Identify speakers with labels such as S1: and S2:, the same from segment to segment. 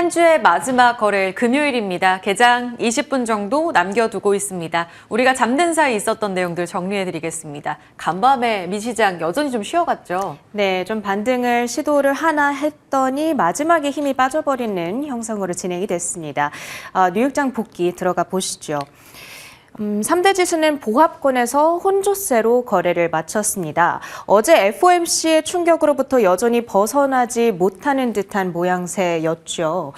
S1: 한 주의 마지막 거래일 금요일입니다. 개장 20분 정도 남겨두고 있습니다. 우리가 잠든 사이 있었던 내용들 정리해드리겠습니다. 간밤에 미시장 여전히 좀 쉬어갔죠?
S2: 네, 좀 반등을 시도를 하나 했더니 마지막에 힘이 빠져버리는 형상으로 진행이 됐습니다. 뉴욕장 복귀 들어가 보시죠. 3대 지수는 보합권에서 혼조세로 거래를 마쳤습니다. 어제 FOMC의 충격으로부터 여전히 벗어나지 못하는 듯한 모양새였죠.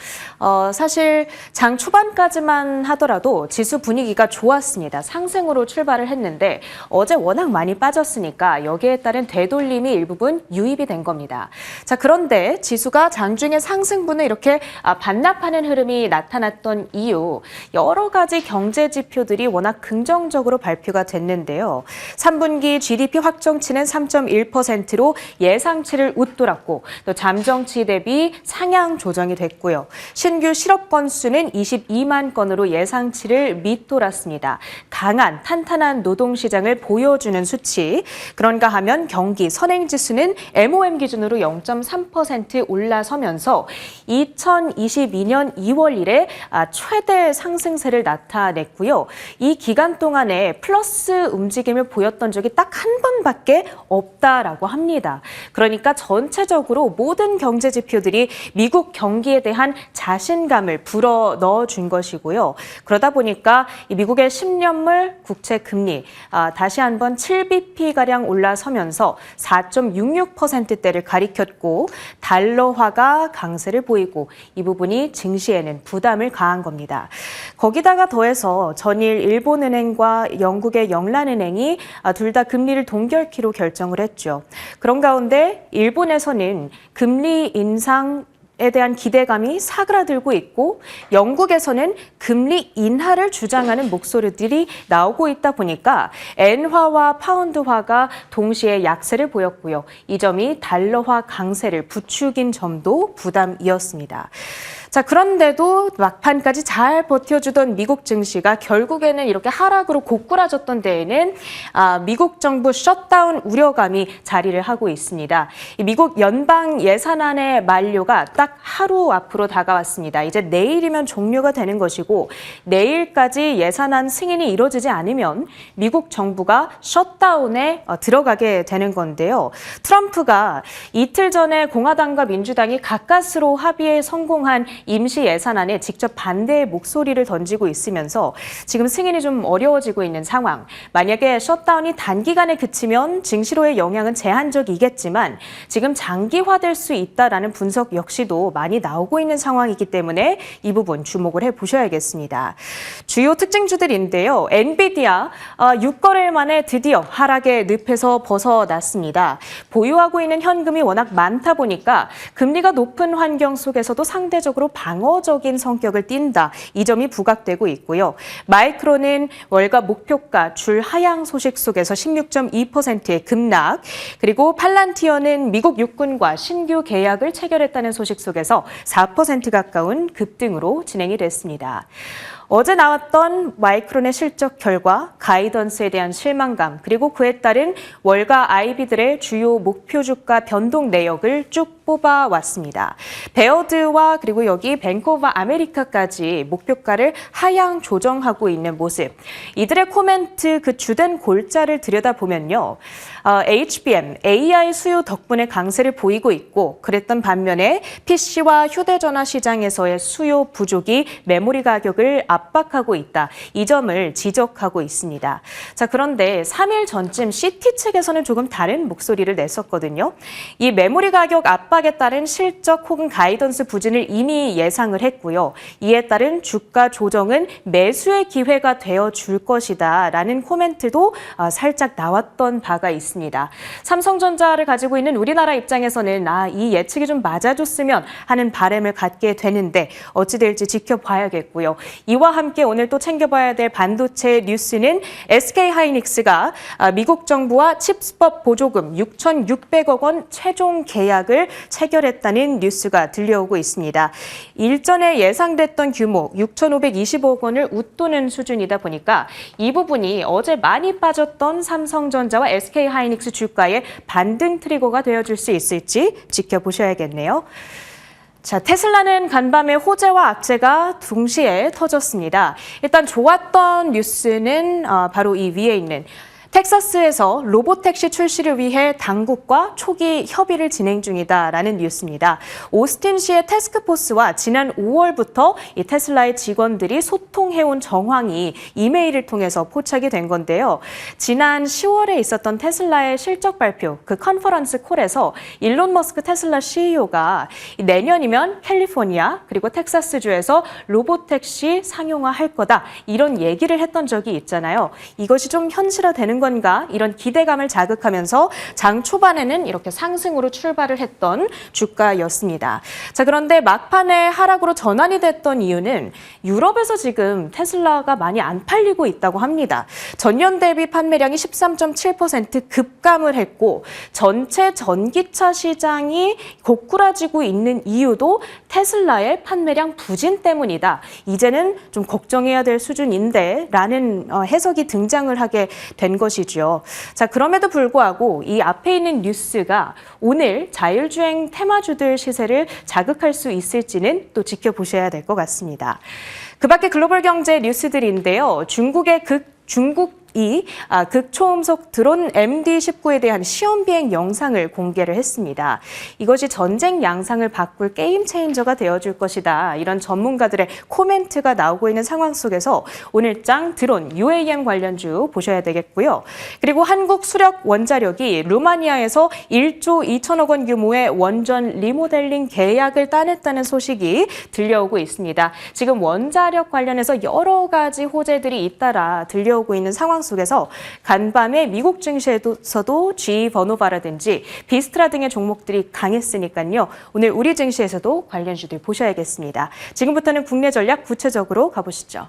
S2: 사실 장 초반까지만 하더라도 지수 분위기가 좋았습니다. 상승으로 출발을 했는데 어제 워낙 많이 빠졌으니까 여기에 따른 되돌림이 일부분 유입이 된 겁니다. 자, 그런데 지수가 장중에 상승분을 이렇게 반납하는 흐름이 나타났던 이유, 여러 가지 경제 지표들이 워낙 긍정적으로 발표가 됐는데요. 3분기 GDP 확정치는 3.1%로 예상치를 웃돌았고 또 잠정치 대비 상향 조정이 됐고요. 신규 실업 건수는 22만 건으로 예상치를 밑돌았습니다. 강한 탄탄한 노동시장을 보여주는 수치. 그런가 하면 경기 선행지수는 MOM 기준으로 0.3% 올라서면서 2022년 2월 이래 최대 상승세를 나타냈고요. 이 기간 동안에 플러스 움직임을 보였던 적이 딱 한 번밖에 없다라고 합니다. 그러니까 전체적으로 모든 경제 지표들이 미국 경기에 대한 자신감을 불어 넣어준 것이고요. 그러다 보니까 이 미국의 10년물 국채 금리 다시 한번 7bp가량 올라서면서 4.66%대를 가리켰고 달러화가 강세를 보이고 이 부분이 증시에는 부담을 가한 겁니다. 거기다가 더해서 전일 일본은행과 영국의 영란은행이 둘 다 금리를 동결키로 결정을 했죠. 그런 가운데 일본에서는 금리 인상에 대한 기대감이 사그라들고 있고 영국에서는 금리 인하를 주장하는 목소리들이 나오고 있다 보니까 엔화와 파운드화가 동시에 약세를 보였고요. 이 점이 달러화 강세를 부추긴 점도 부담이었습니다. 자, 그런데도 막판까지 잘 버텨주던 미국 증시가 결국에는 이렇게 하락으로 고꾸라졌던 데에는 미국 정부 셧다운 우려감이 자리를 하고 있습니다. 미국 연방 예산안의 만료가 딱 하루 앞으로 다가왔습니다. 이제 내일이면 종료가 되는 것이고 내일까지 예산안 승인이 이루어지지 않으면 미국 정부가 셧다운에 들어가게 되는 건데요. 트럼프가 이틀 전에 공화당과 민주당이 가까스로 합의에 성공한 임시 예산안에 직접 반대의 목소리를 던지고 있으면서 지금 승인이 좀 어려워지고 있는 상황. 만약에 셧다운이 단기간에 그치면 증시로의 영향은 제한적이겠지만 지금 장기화될 수 있다라는 분석 역시도 많이 나오고 있는 상황이기 때문에 이 부분 주목을 해보셔야겠습니다. 주요 특징주들인데요. 엔비디아 6거래일 만에 드디어 하락의 늪에서 벗어났습니다. 보유하고 있는 현금이 워낙 많다 보니까 금리가 높은 환경 속에서도 상대적으로 방어적인 성격을 띈다. 이 점이 부각되고 있고요. 마이크론은 월가 목표가 줄 하향 소식 속에서 16.2%의 급락, 그리고 팔란티어는 미국 육군과 신규 계약을 체결했다는 소식 속에서 4% 가까운 급등으로 진행이 됐습니다. 어제 나왔던 마이크론의 실적 결과, 가이던스에 대한 실망감, 그리고 그에 따른 월가 IB들의 주요 목표 주가 변동 내역을 쭉 뽑아왔습니다. 베어드와 그리고 여기 뱅크 오브 아메리카까지 목표가를 하향 조정하고 있는 모습. 이들의 코멘트 그 주된 골자를 들여다보면요. HBM, AI 수요 덕분에 강세를 보이고 있고 그랬던 반면에 PC와 휴대전화 시장에서의 수요 부족이 메모리 가격을 압박하고 있다. 이 점을 지적하고 있습니다. 자, 그런데 3일 전쯤 CT 측에서는 조금 다른 목소리를 냈었거든요. 이 메모리 가격 압박에 따른 실적 혹은 가이던스 부진을 이미 예상을 했고요. 이에 따른 주가 조정은 매수의 기회가 되어줄 것이다 라는 코멘트도 살짝 나왔던 바가 있습니다. 삼성전자를 가지고 있는 우리나라 입장에서는 이 예측이 좀 맞아줬으면 하는 바람을 갖게 되는데 어찌 될지 지켜봐야겠고요. 이와 함께 오늘 또 챙겨봐야 될 반도체 뉴스는 SK하이닉스가 미국 정부와 칩스법 보조금 6,600억 원 최종 계약을 체결했다는 뉴스가 들려오고 있습니다. 일전에 예상됐던 규모 6,520억 원을 웃도는 수준이다 보니까 이 부분이 어제 많이 빠졌던 삼성전자와 SK하이닉스 주가의 반등 트리거가 되어줄 수 있을지 지켜보셔야겠네요. 자, 테슬라는 간밤에 호재와 악재가 동시에 터졌습니다. 일단 좋았던 뉴스는 바로 이 위에 있는 텍사스에서 로보택시 출시를 위해 당국과 초기 협의를 진행 중이다라는 뉴스입니다. 오스틴시의 태스크포스와 지난 5월부터 이 테슬라의 직원들이 소통해온 정황이 이메일을 통해서 포착이 된 건데요. 지난 10월에 있었던 테슬라의 실적 발표, 그 컨퍼런스 콜에서 일론 머스크 테슬라 CEO가 내년이면 캘리포니아 그리고 텍사스주에서 로보택시 상용화할 거다 이런 얘기를 했던 적이 있잖아요. 이것이 좀 현실화되는 건가 이런 기대감을 자극하면서 장 초반에는 이렇게 상승으로 출발을 했던 주가였습니다. 자, 그런데 막판에 하락으로 전환이 됐던 이유는 유럽에서 지금 테슬라가 많이 안 팔리고 있다고 합니다. 전년 대비 판매량이 13.7% 급감을 했고 전체 전기차 시장이 고꾸라지고 있는 이유도 테슬라의 판매량 부진 때문이다. 이제는 좀 걱정해야 될 수준인데 라는 해석이 등장을 하게 된 것이죠. 자, 그럼에도 불구하고 이 앞에 있는 뉴스가 오늘 자율주행 테마주들 시세를 자극할 수 있을지는 또 지켜보셔야 될 것 같습니다. 그 밖에 글로벌 경제 뉴스들인데요. 중국이 극초음속 드론 MD-19에 대한 시험 비행 영상을 공개를 했습니다. 이것이 전쟁 양상을 바꿀 게임 체인저가 되어줄 것이다. 이런 전문가들의 코멘트가 나오고 있는 상황 속에서 오늘장 드론 UAM 관련주 보셔야 되겠고요. 그리고 한국 수력 원자력이 루마니아에서 1조 2천억 원 규모의 원전 리모델링 계약을 따냈다는 소식이 들려오고 있습니다. 지금 원자력 관련해서 여러 가지 호재들이 잇따라 들려오고 있는 상황 속에서 간밤에 미국 증시에서도 GE 버노바라든지 비스트라 등의 종목들이 강했으니까요. 오늘 우리 증시에서도 관련주들 보셔야겠습니다. 지금부터는 국내 전략 구체적으로 가보시죠.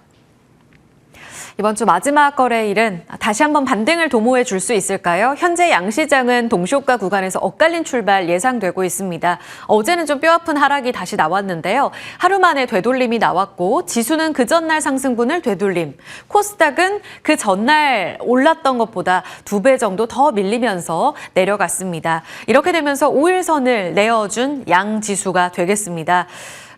S1: 이번 주 마지막 거래일은 다시 한번 반등을 도모해 줄 수 있을까요? 현재 양시장은 동시호가 구간에서 엇갈린 출발 예상되고 있습니다. 어제는 좀 뼈아픈 하락이 다시 나왔는데요. 하루 만에 되돌림이 나왔고 지수는 그 전날 상승분을 되돌림. 코스닥은 그 전날 올랐던 것보다 2배 정도 더 밀리면서 내려갔습니다. 이렇게 되면서 5일선을 내어준 양지수가 되겠습니다.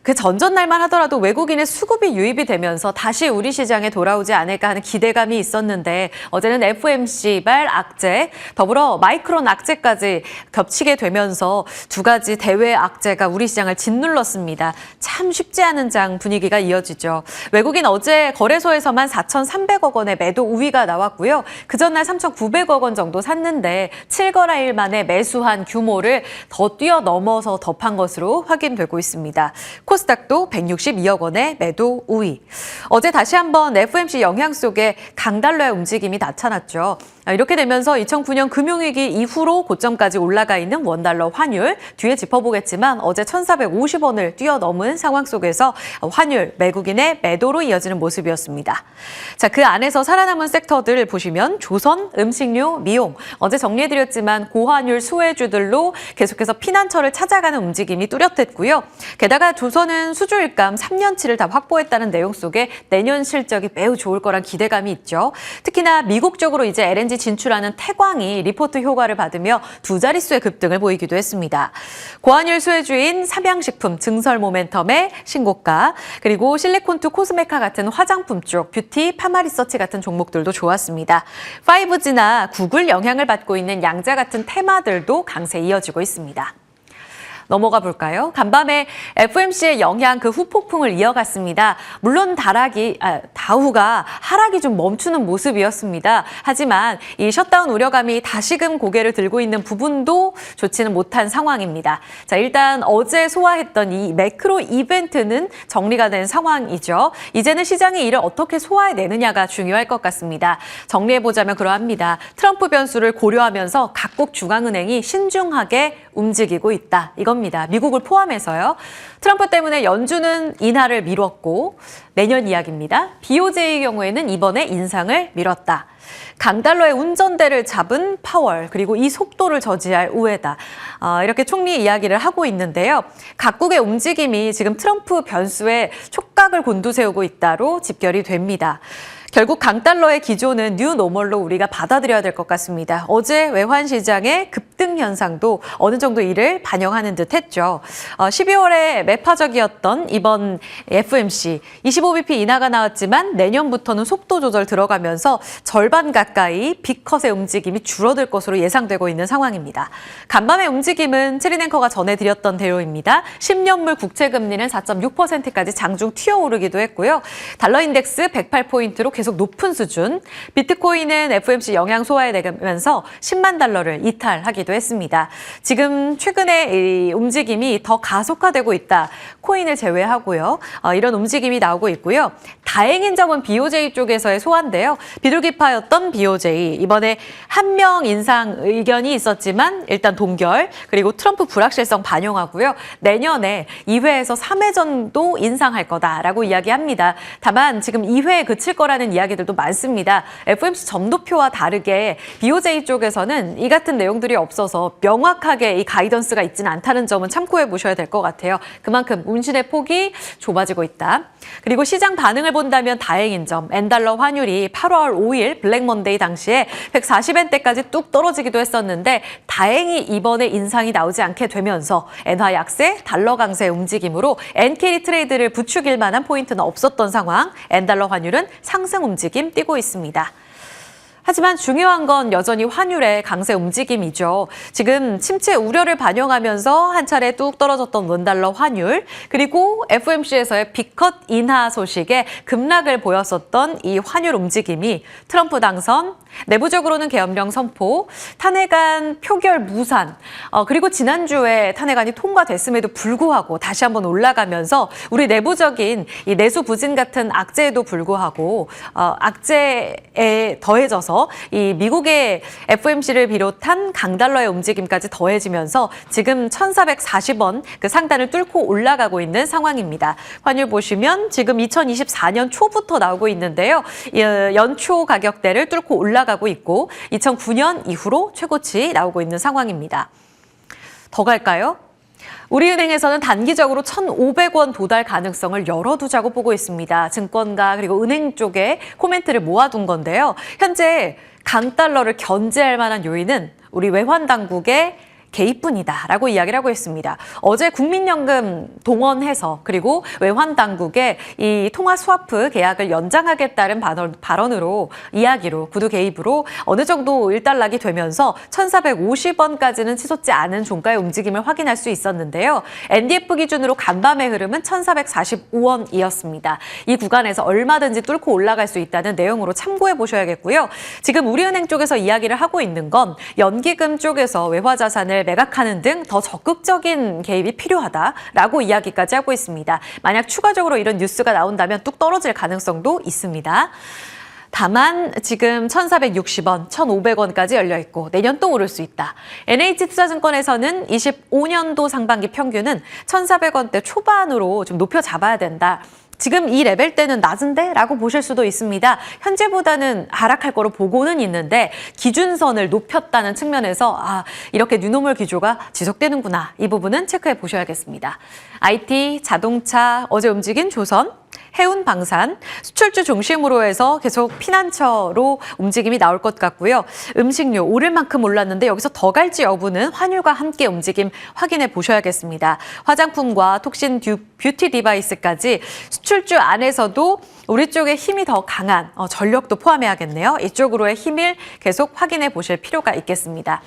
S1: 그 전전날만 하더라도 외국인의 수급이 유입이 되면서 다시 우리 시장에 돌아오지 않을까 하는 기대감이 있었는데 어제는 FOMC발 악재, 더불어 마이크론 악재까지 겹치게 되면서 두 가지 대외 악재가 우리 시장을 짓눌렀습니다. 참 쉽지 않은 장 분위기가 이어지죠. 외국인 어제 거래소에서만 4,300억 원의 매도 우위가 나왔고요. 그 전날 3,900억 원 정도 샀는데 7거래일 만에 매수한 규모를 더 뛰어넘어서 덮은 것으로 확인되고 있습니다. 코스닥도 162억 원의 매도 우위. 어제 다시 한번 FOMC 영향 속에 강달러의 움직임이 나타났죠. 이렇게 되면서 2009년 금융위기 이후로 고점까지 올라가 있는 원달러 환율 뒤에 짚어보겠지만 어제 1,450원을 뛰어넘은 상황 속에서 환율 외국인의 매도로 이어지는 모습이었습니다. 자, 그 안에서 살아남은 섹터들 보시면 조선, 음식료, 미용 어제 정리해드렸지만 고환율 수혜주들로 계속해서 피난처를 찾아가는 움직임이 뚜렷했고요. 게다가 조선은 수주일감 3년치를 다 확보했다는 내용 속에 내년 실적이 매우 좋을 거란 기대감이 있죠. 특히나 미국 쪽으로 이제 LNG 진출하는 태광이 리포트 효과를 받으며 두 자릿수의 급등을 보이기도 했습니다. 고환율 수혜주인 삼양식품, 증설 모멘텀의 신고가, 그리고 실리콘투 코스메카 같은 화장품 쪽, 뷰티, 파마리서치 같은 종목들도 좋았습니다. 5G나 구글 영향을 받고 있는 양자 같은 테마들도 강세 이어지고 있습니다. 넘어가 볼까요? 간밤에 FOMC의 영향 그 후폭풍을 이어갔습니다. 물론 다우가 하락이 좀 멈추는 모습이었습니다. 하지만 이 셧다운 우려감이 다시금 고개를 들고 있는 부분도 좋지는 못한 상황입니다. 자, 일단 어제 소화했던 이 매크로 이벤트는 정리가 된 상황이죠. 이제는 시장이 이를 어떻게 소화해내느냐가 중요할 것 같습니다. 정리해보자면 그러합니다. 트럼프 변수를 고려하면서 각국 중앙은행이 신중하게 움직이고 있다. 이겁니다. 미국을 포함해서요. 트럼프 때문에 연준은 인하를 미뤘고 내년 이야기입니다. BOJ의 경우에는 이번에 인상을 미뤘다. 강달러의 운전대를 잡은 파월, 그리고 이 속도를 저지할 우에다. 이렇게 총리 이야기를 하고 있는데요. 각국의 움직임이 지금 트럼프 변수에 촉각을 곤두세우고 있다로 집결이 됩니다. 결국 강달러의 기조는 뉴 노멀로 우리가 받아들여야 될 것 같습니다. 어제 외환 시장의 급등 현상도 어느 정도 이를 반영하는 듯 했죠. 12월에 매파적이었던 이번 FMC 25bp 인하가 나왔지만 내년부터는 속도 조절 들어가면서 절반 가까이 빅컷의 움직임이 줄어들 것으로 예상되고 있는 상황입니다. 간밤의 움직임은 체리앵커가 전해드렸던 대로입니다. 10년물 국채 금리는 4.6%까지 장중 튀어오르기도 했고요. 달러 인덱스 108포인트로 계속 높은 수준, 비트코인은 FOMC 영향 소화에 되면서 10만 달러를 이탈하기도 했습니다. 지금 최근에 이 움직임이 더 가속화되고 있다. 코인을 제외하고요. 이런 움직임이 나오고 있고요. 다행인 점은 BOJ 쪽에서의 소환인데요. 비둘기파였던 BOJ, 이번에 한 명 인상 의견이 있었지만 일단 동결, 그리고 트럼프 불확실성 반영하고요. 내년에 2회에서 3회 정도 인상할 거다라고 이야기합니다. 다만 지금 2회에 그칠 거라는 이야기들도 많습니다. FOMC 점도표와 다르게 BOJ 쪽에서는 이 같은 내용들이 없어서 명확하게 이 가이던스가 있지는 않다는 점은 참고해 보셔야 될 것 같아요. 그만큼 운신의 폭이 좁아지고 있다. 그리고 시장 반응을 본다면 다행인 점, 엔달러 환율이 8월 5일 블랙 먼데이 당시에 140엔대까지 뚝 떨어지기도 했었는데 다행히 이번에 인상이 나오지 않게 되면서 엔화 약세, 달러 강세 움직임으로 엔캐리 트레이드를 부추길 만한 포인트는 없었던 상황, 엔달러 환율은 상승 움직임 띄고 있습니다. 하지만 중요한 건 여전히 환율의 강세 움직임이죠. 지금 침체 우려를 반영하면서 한 차례 뚝 떨어졌던 원달러 환율, 그리고 FOMC에서의 빅컷 인하 소식에 급락을 보였었던 이 환율 움직임이 트럼프 당선, 내부적으로는 계엄령 선포, 탄핵안 표결 무산, 그리고 지난주에 탄핵안이 통과됐음에도 불구하고 다시 한번 올라가면서 우리 내부적인 이 내수 부진 같은 악재에도 불구하고 악재에 더해져서 이 미국의 FOMC를 비롯한 강달러의 움직임까지 더해지면서 지금 1,440원 그 상단을 뚫고 올라가고 있는 상황입니다. 환율 보시면 지금 2024년 초부터 나오고 있는데요. 연초 가격대를 뚫고 올라가고 있고 2009년 이후로 최고치 나오고 있는 상황입니다. 더 갈까요? 우리은행에서는 단기적으로 1,500원 도달 가능성을 열어두자고 보고 있습니다. 증권가 그리고 은행 쪽에 코멘트를 모아둔 건데요. 현재 강달러를 견제할 만한 요인은 우리 외환당국의 개입뿐이다라고 이야기를 하고 있습니다. 어제 국민연금 동원해서 그리고 외환당국의 이 통화 스와프 계약을 연장하겠다는 발언으로 이야기로 구두 개입으로 어느 정도 일단락이 되면서 1,450원까지는 치솟지 않은 종가의 움직임을 확인할 수 있었는데요. NDF 기준으로 간밤의 흐름은 1,445원이었습니다. 이 구간에서 얼마든지 뚫고 올라갈 수 있다는 내용으로 참고해 보셔야겠고요. 지금 우리은행 쪽에서 이야기를 하고 있는 건 연기금 쪽에서 외화자산을 매각하는 등 더 적극적인 개입이 필요하다라고 이야기까지 하고 있습니다. 만약 추가적으로 이런 뉴스가 나온다면 뚝 떨어질 가능성도 있습니다. 다만 지금 1,460원, 1,500원까지 열려있고 내년 또 오를 수 있다. NH투자증권에서는 25년도 상반기 평균은 1,400원대 초반으로 좀 높여 잡아야 된다. 지금 이 레벨대는 낮은데? 라고 보실 수도 있습니다. 현재보다는 하락할 거로 보고는 있는데 기준선을 높였다는 측면에서 이렇게 뉴노멀 기조가 지속되는구나. 이 부분은 체크해 보셔야겠습니다. IT, 자동차, 어제 움직인 조선, 해운 방산, 수출주 중심으로 해서 계속 피난처로 움직임이 나올 것 같고요. 음식료 오를 만큼 올랐는데 여기서 더 갈지 여부는 환율과 함께 움직임 확인해 보셔야겠습니다. 화장품과 톡신 뷰티 디바이스까지 수출주 안에서도 우리 쪽에 힘이 더 강한 전력도 포함해야겠네요. 이쪽으로의 힘을 계속 확인해 보실 필요가 있겠습니다.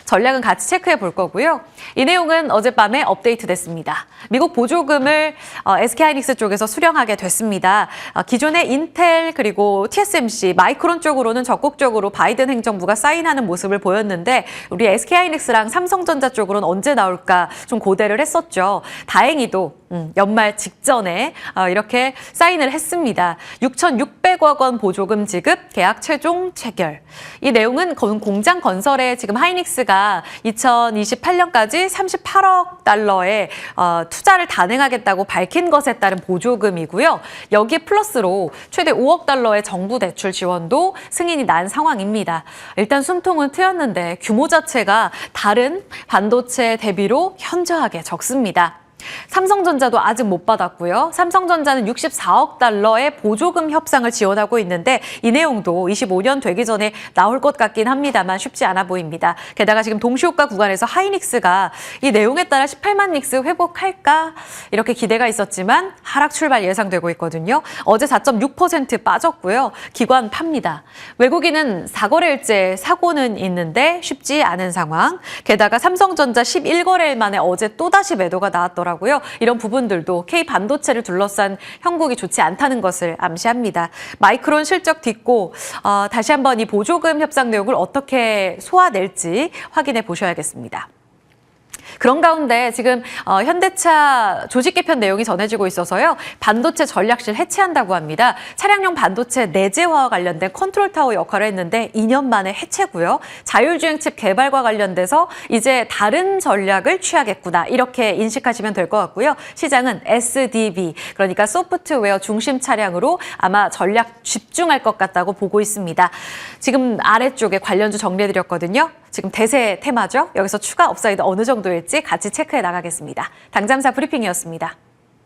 S1: 전략은 같이 체크해 볼 거고요. 이 내용은 어젯밤에 업데이트 됐습니다. 미국 보조금을 SK하이닉스 쪽에서 수령하게 됐습니다. 기존의 인텔 그리고 TSMC, 마이크론 쪽으로는 적극적으로 바이든 행정부가 사인하는 모습을 보였는데 우리 SK하이닉스랑 삼성전자 쪽으로는 언제 나올까 좀 고대를 했었죠. 다행히도 연말 직전에 이렇게 사인을 했습니다. 6,600억 원 보조금 지급, 계약 최종 체결. 이 내용은 공장 건설에 지금 하이닉스가 2028년까지 38억 달러의 투자를 단행하겠다고 밝힌 것에 따른 보조금이고요. 여기에 플러스로 최대 5억 달러의 정부 대출 지원도 승인이 난 상황입니다. 일단 숨통은 트였는데 규모 자체가 다른 반도체 대비로 현저하게 적습니다. 삼성전자도 아직 못 받았고요. 삼성전자는 64억 달러의 보조금 협상을 지원하고 있는데 이 내용도 25년 되기 전에 나올 것 같긴 합니다만 쉽지 않아 보입니다. 게다가 지금 동시효과 구간에서 하이닉스가 이 내용에 따라 18만 닉스 회복할까 이렇게 기대가 있었지만 하락 출발 예상되고 있거든요. 어제 4.6% 빠졌고요. 기관 팝니다. 외국인은 4거래일째 사고는 있는데 쉽지 않은 상황. 게다가 삼성전자 11거래일 만에 어제 또다시 매도가 나왔더라고요. 이런 부분들도 K반도체를 둘러싼 형국이 좋지 않다는 것을 암시합니다. 마이크론 실적 딛고 다시 한번 이 보조금 협상 내용을 어떻게 소화낼지 확인해 보셔야겠습니다. 그런 가운데 지금 현대차 조직 개편 내용이 전해지고 있어서요. 반도체 전략실 해체한다고 합니다. 차량용 반도체 내재화와 관련된 컨트롤 타워 역할을 했는데 2년 만에 해체고요. 자율주행 칩 개발과 관련돼서 이제 다른 전략을 취하겠구나. 이렇게 인식하시면 될 것 같고요. 시장은 SDV, 그러니까 소프트웨어 중심 차량으로 아마 전략 집중할 것 같다고 보고 있습니다. 지금 아래쪽에 관련주 정리해드렸거든요. 지금 대세 테마죠. 여기서 추가 업사이드 어느 정도일지 같이 체크해 나가겠습니다. 당잠사 브리핑이었습니다.